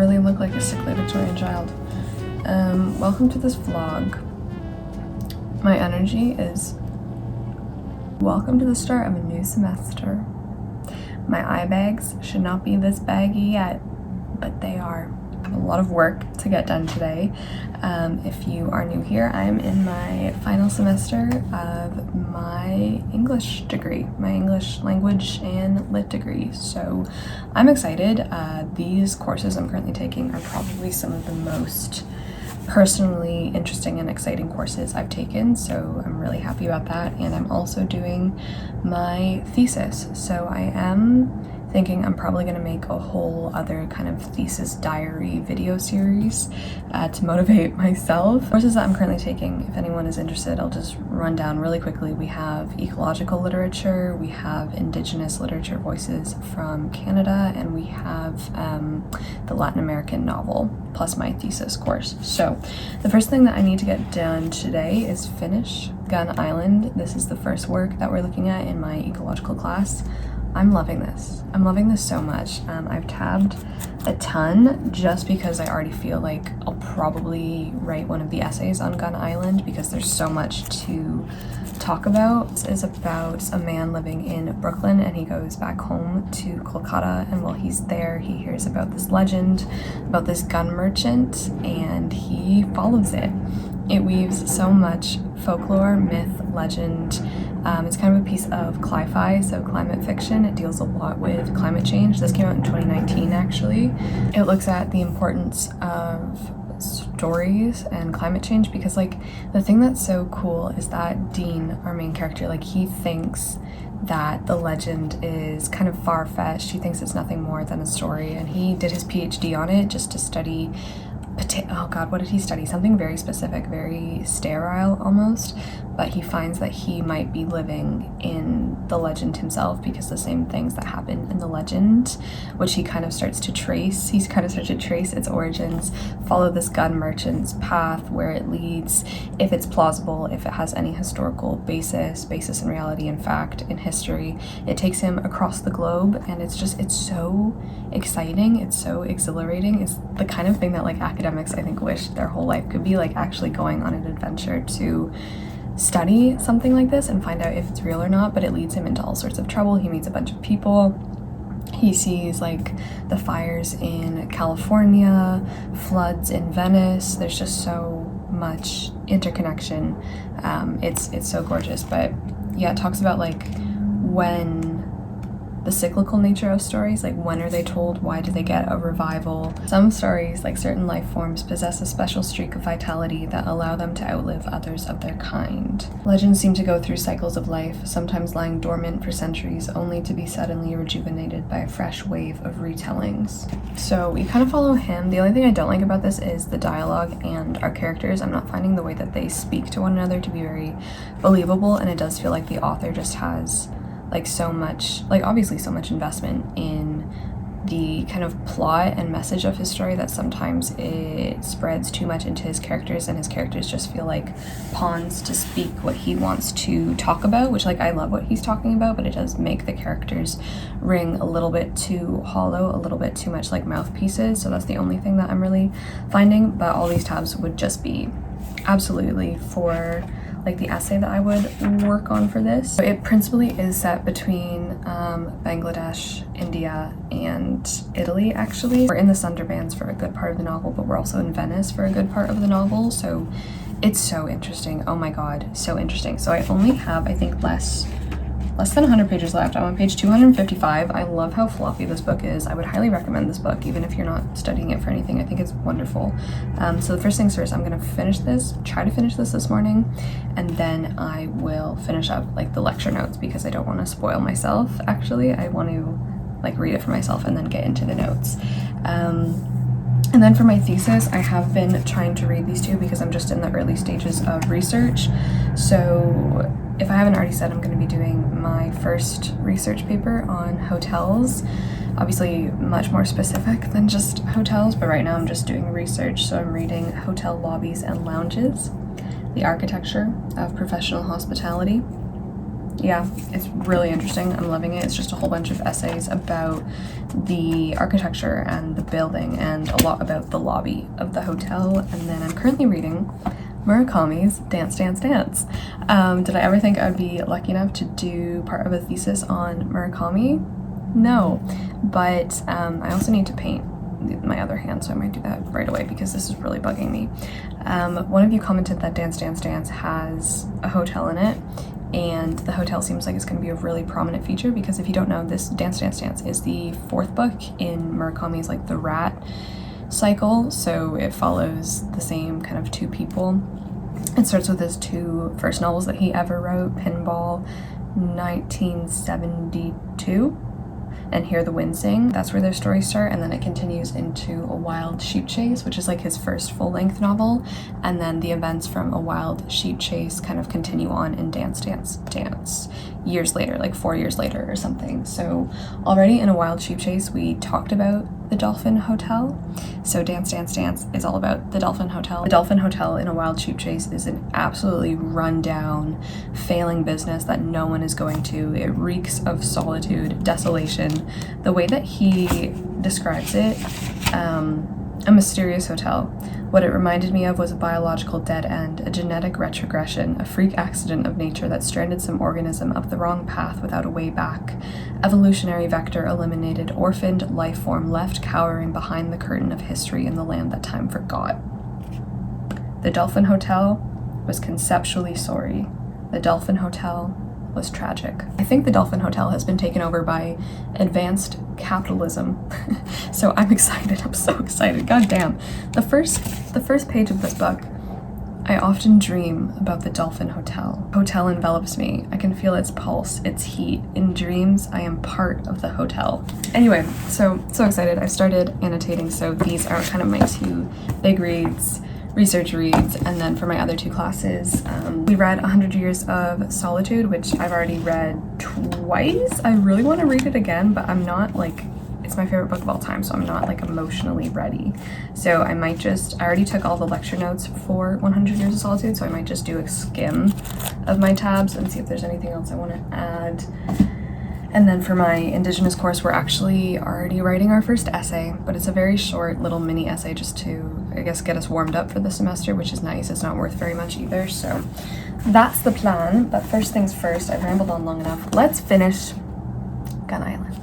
really look like a sickly Victorian child. Welcome to this vlog. My energy is welcome to the start of a new semester. My eye bags should not be this baggy yet, but they are. I have a lot of work to get done today. If you are new here, I'm in my final semester of my English degree, my English language and lit degree. So I'm excited. These courses I'm currently taking are probably some of the most personally interesting and exciting courses I've taken, so I'm really happy about that. And I'm also doing my thesis, so I am thinking I'm probably going to make a whole other kind of thesis diary video series to motivate myself. Courses that I'm currently taking, if anyone is interested, I'll just run down really quickly. We have ecological literature, we have indigenous literature voices from Canada, and we have the Latin American novel, plus my thesis course. So the first thing that I need to get done today is finish Gun Island. This is the first work that we're looking at in my ecological class. I'm loving this. I'm loving this so much. I've tabbed a ton just because I already feel like I'll probably write one of the essays on Gun Island because there's so much to talk about. This is about a man living in Brooklyn and he goes back home to Kolkata, and while he's there he hears about this legend about this gun merchant and he follows it. It weaves so much folklore, myth, legend. It's kind of a piece of cli-fi, so climate fiction. It deals a lot with climate change. This came out in 2019 actually. It looks at the importance of stories and climate change because like the thing that's so cool is that Dean, our main character, like he thinks that the legend is kind of far-fetched. He thinks it's nothing more than a story, and he did his PhD on it just to study oh god, what did he study? Something very specific, very sterile almost, but he finds that he might be living in the legend himself because the same things that happen in the legend, which he kind of starts to trace. He's kind of starts to trace its origins, follow this gun merchant's path, where it leads, if it's plausible, if it has any historical basis in reality, in fact, in history. It takes him across the globe, and it's so exciting, it's so exhilarating. It's the kind of thing that like academics I think wish their whole life could be, like actually going on an adventure to study something like this and find out if it's real or not. But it leads him into all sorts of trouble. He meets a bunch of people. He sees like the fires in California, floods in Venice. There's just so much interconnection. It's so gorgeous. But yeah, it talks about like when the cyclical nature of stories, like when are they told, why do they get a revival? Some stories, like certain life forms, possess a special streak of vitality that allow them to outlive others of their kind. Legends seem to go through cycles of life, sometimes lying dormant for centuries, only to be suddenly rejuvenated by a fresh wave of retellings. So we kind of follow him. The only thing I don't like about this is the dialogue and our characters. I'm not finding the way that they speak to one another to be very believable, and it does feel like the author just has like so much, like obviously so much investment in the kind of plot and message of his story that sometimes it spreads too much into his characters, and his characters just feel like pawns to speak what he wants to talk about, which like I love what he's talking about, but it does make the characters ring a little bit too hollow, a little bit too much like mouthpieces. So that's the only thing that I'm really finding. But all these tabs would just be absolutely for like the essay that I would work on for this. So it principally is set between Bangladesh, India, and Italy actually. We're in the Sundarbans for a good part of the novel, but we're also in Venice for a good part of the novel, so it's so interesting. Oh my god, so interesting. So I only have, I think, less than 100 pages left. I'm on page 255. I love how fluffy this book is. I would highly recommend this book, even if you're not studying it for anything. I think it's wonderful. So the first things first, I'm gonna try to finish this morning, and then I will finish up like the lecture notes because I don't want to spoil myself. Actually, I want to like read it for myself and then get into the notes. And then for my thesis, I have been trying to read these two because I'm just in the early stages of research. So if I haven't already said, I'm going to be doing my first research paper on hotels. Obviously much more specific than just hotels, but right now I'm just doing research. So I'm reading Hotel Lobbies and Lounges, the Architecture of Professional Hospitality. yeah, it's really interesting. I'm loving it. It's just a whole bunch of essays about the architecture and the building and a lot about the lobby of the hotel. And then I'm currently reading Murakami's Dance, Dance, Dance. Did I ever think I would be lucky enough to do part of a thesis on Murakami? No, but I also need to paint my other hand, so I might do that right away because this is really bugging me. One of you commented that Dance, Dance, Dance has a hotel in it, and the hotel seems like it's going to be a really prominent feature because if you don't know, this Dance, Dance, Dance is the 4th book in Murakami's like the Rat cycle, so it follows the same kind of 2 people. It starts with his 2 first novels that he ever wrote, Pinball 1972 and Hear the Wind Sing. That's where their stories start, and then it continues into A Wild Sheep Chase, which is like his first full-length novel, and then the events from A Wild Sheep Chase kind of continue on in Dance, Dance, Dance years later, like 4 years later or something. So already in A Wild Sheep Chase we talked about the Dolphin Hotel, so Dance, Dance, Dance is all about the Dolphin Hotel. The Dolphin Hotel in A Wild Sheep Chase is an absolutely rundown, failing business that no one is going to. It reeks of solitude, desolation. The way that he describes it, a mysterious hotel. What it reminded me of was a biological dead end, a genetic retrogression, a freak accident of nature that stranded some organism up the wrong path without a way back. Evolutionary vector eliminated, orphaned life form left cowering behind the curtain of history in the land that time forgot. The Dolphin Hotel was conceptually sorry. The Dolphin Hotel was tragic. I think the Dolphin Hotel has been taken over by advanced capitalism. So I'm excited. I'm so excited. God damn. The first page of this book, I often dream about the Dolphin Hotel. Hotel envelops me. I can feel its pulse, its heat. In dreams, I am part of the hotel. Anyway, so excited. I started annotating, so these are kind of my 2 big reads, research reads, and then for my other 2 classes, we read 100 Years of Solitude, which I've already read twice. I really want to read it again, but I'm not like, it's my favorite book of all time, so I'm not like emotionally ready. So I might just, I already took all the lecture notes for 100 Years of Solitude, so I might just do a skim of my tabs and see if there's anything else I want to add. And then for my Indigenous course, we're actually already writing our first essay, but it's a very short little mini essay just to, I guess, get us warmed up for the semester, which is nice. It's not worth very much either, so that's the plan. But first things first, I've rambled on long enough. Let's finish Gun Island.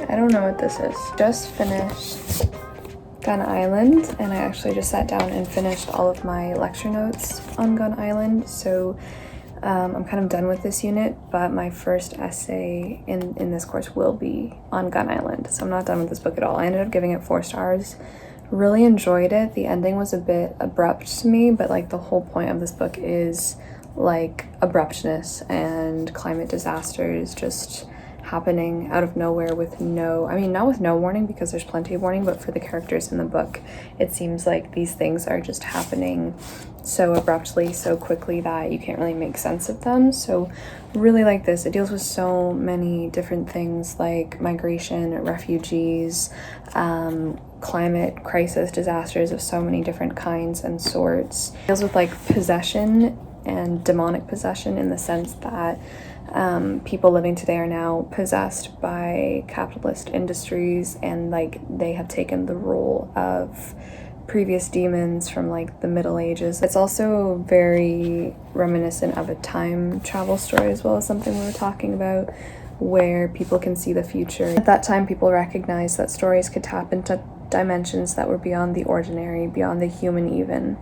I don't know what this is. Just finished Gun Island, and I actually just sat down and finished all of my lecture notes on Gun Island, so I'm kind of done with this unit, but my first essay in this course will be on Gun Island, so I'm not done with this book at all. I ended up giving it 4 stars. Really enjoyed it. The ending was a bit abrupt to me, but like the whole point of this book is like abruptness and climate disasters just happening out of nowhere with no, I mean, not with no warning because there's plenty of warning, but for the characters in the book, it seems like these things are just happening so abruptly, so quickly that you can't really make sense of them. So really like this. It deals with so many different things like migration, refugees, climate crisis, disasters of so many different kinds and sorts. It deals with like possession and demonic possession in the sense that people living today are now possessed by capitalist industries, and like they have taken the role of previous demons from like the Middle Ages. It's also very reminiscent of a time travel story as well as something we were talking about where people can see the future. At that time, people recognized that stories could tap into dimensions that were beyond the ordinary, beyond the human even.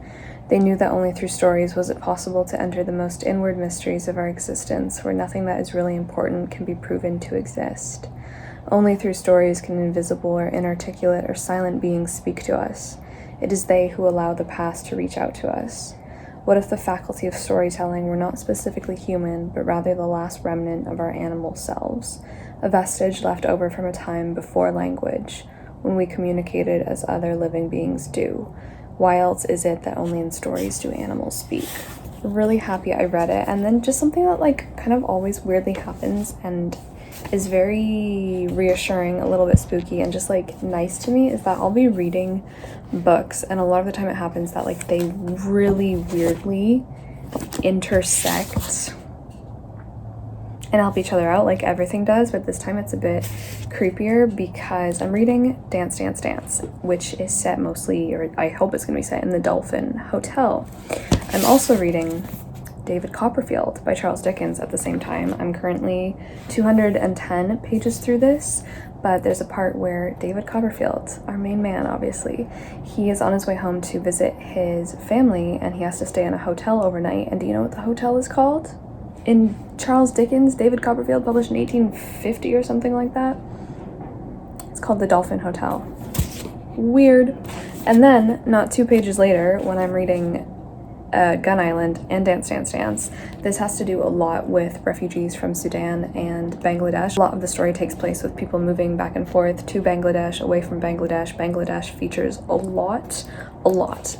They knew that only through stories was it possible to enter the most inward mysteries of our existence, where nothing that is really important can be proven to exist. Only through stories can invisible or inarticulate or silent beings speak to us. It is they who allow the past to reach out to us. What if the faculty of storytelling were not specifically human, but rather the last remnant of our animal selves, a vestige left over from a time before language, when we communicated as other living beings do? Why else is it that only in stories do animals speak? Really happy I read it. And then just something that like kind of always weirdly happens and is very reassuring, a little bit spooky and just like nice to me, is that I'll be reading books and a lot of the time it happens that like they really weirdly intersect and help each other out like everything does, but this time it's a bit creepier because I'm reading Dance, Dance, Dance, which is set mostly, or I hope it's going to be set in the Dolphin Hotel. I'm also reading David Copperfield by Charles Dickens at the same time. I'm currently 210 pages through this, but there's a part where David Copperfield, our main man obviously, he is on his way home to visit his family and he has to stay in a hotel overnight. And do you know what the hotel is called? In Charles Dickens, David Copperfield, published in 1850 or something like that. It's called the Dolphin Hotel. Weird. And then, not 2 pages later, when I'm reading Gun Island and Dance, Dance, Dance, this has to do a lot with refugees from Sudan and Bangladesh. A lot of the story takes place with people moving back and forth to Bangladesh, away from Bangladesh. Bangladesh features a lot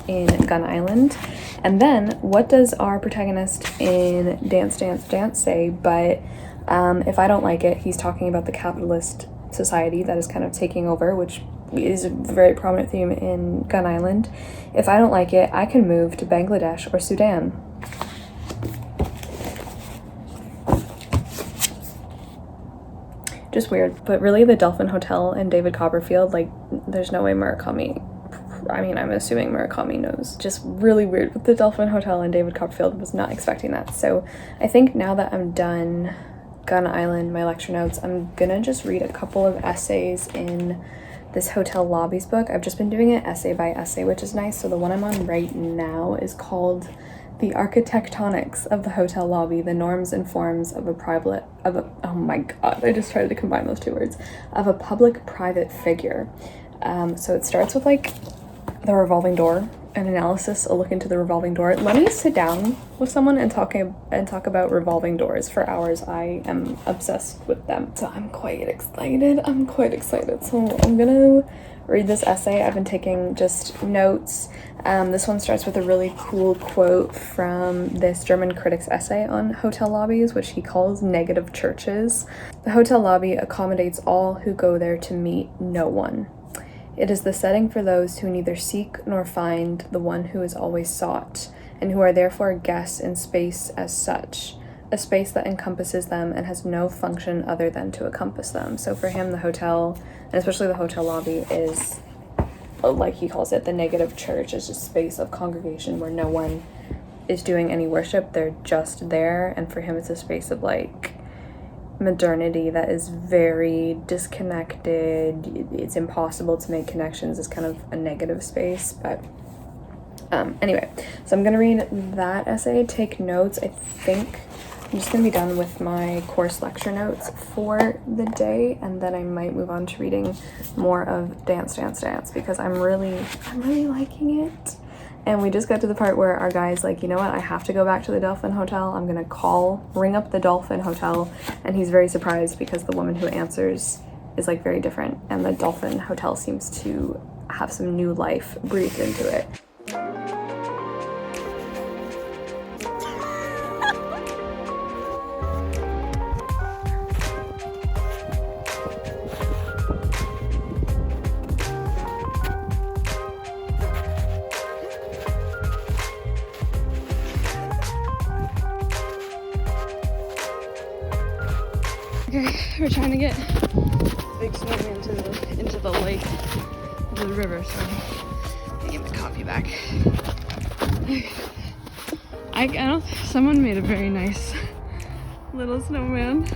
in Gun Island. And then what does our protagonist in Dance, Dance, Dance say? But if I don't like it, he's talking about the capitalist society that is kind of taking over, which is a very prominent theme in Gun Island. If I don't like it, I can move to Bangladesh or Sudan. Just weird. But really, the Dolphin Hotel and David Copperfield, like, there's no way Murakami, I mean, I'm assuming Murakami knows. Just really weird with the Dolphin Hotel and David Copperfield. Was not expecting that. So I think now that I'm done Gun Island, my lecture notes, I'm gonna just read a couple of essays in this hotel lobbies book. I've just been doing it essay by essay, which is nice. So the one I'm on right now is called The Architectonics of the Hotel Lobby, the Norms and Forms of oh my god, I just tried to combine those 2 words, of a public-private figure. So it starts with like the revolving door, an analysis, a look into the revolving door. Let me sit down with someone and talk about revolving doors for hours. I am obsessed with them. So I'm quite excited. So I'm gonna read this essay. I've been taking just notes. This one starts with a really cool quote from this German critic's essay on hotel lobbies, which he calls negative churches. The hotel lobby accommodates all who go there to meet no one. It is the setting for those who neither seek nor find the one who is always sought, and who are therefore guests in space as such, a space that encompasses them and has no function other than to encompass them. So for him, the hotel, and especially the hotel lobby, is, like he calls it, the negative church. Is a space of congregation where no one is doing any worship, they're just there. And for him, it's a space of like modernity that is very disconnected. It's impossible to make connections. It's kind of a negative space. But anyway, so I'm gonna read that essay, take notes. I think I'm just gonna be done with my course lecture notes for the day, and then I might move on to reading more of Dance, Dance, Dance, because I'm really liking it. And we just got to the part where our guy's like, you know what, I have to go back to the Dolphin Hotel. I'm gonna ring up the Dolphin Hotel. And he's very surprised because the woman who answers is like very different. And the Dolphin Hotel seems to have some new life breathed into it. Okay, we're trying to get big swim into the lake, into the river, so I get my coffee back. I don't, someone made a very nice little snowman.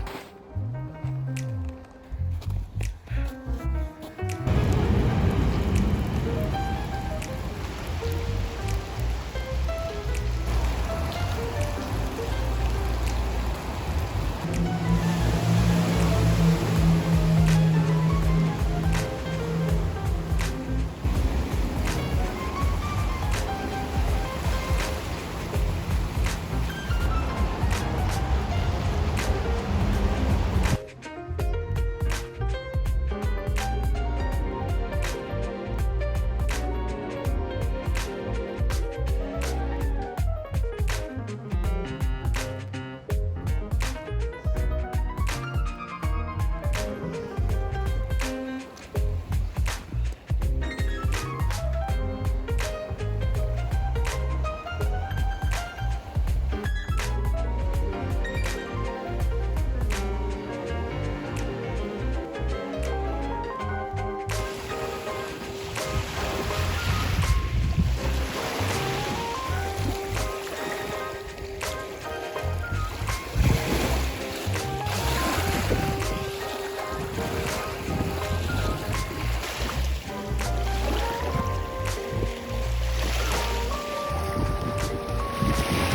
Bye.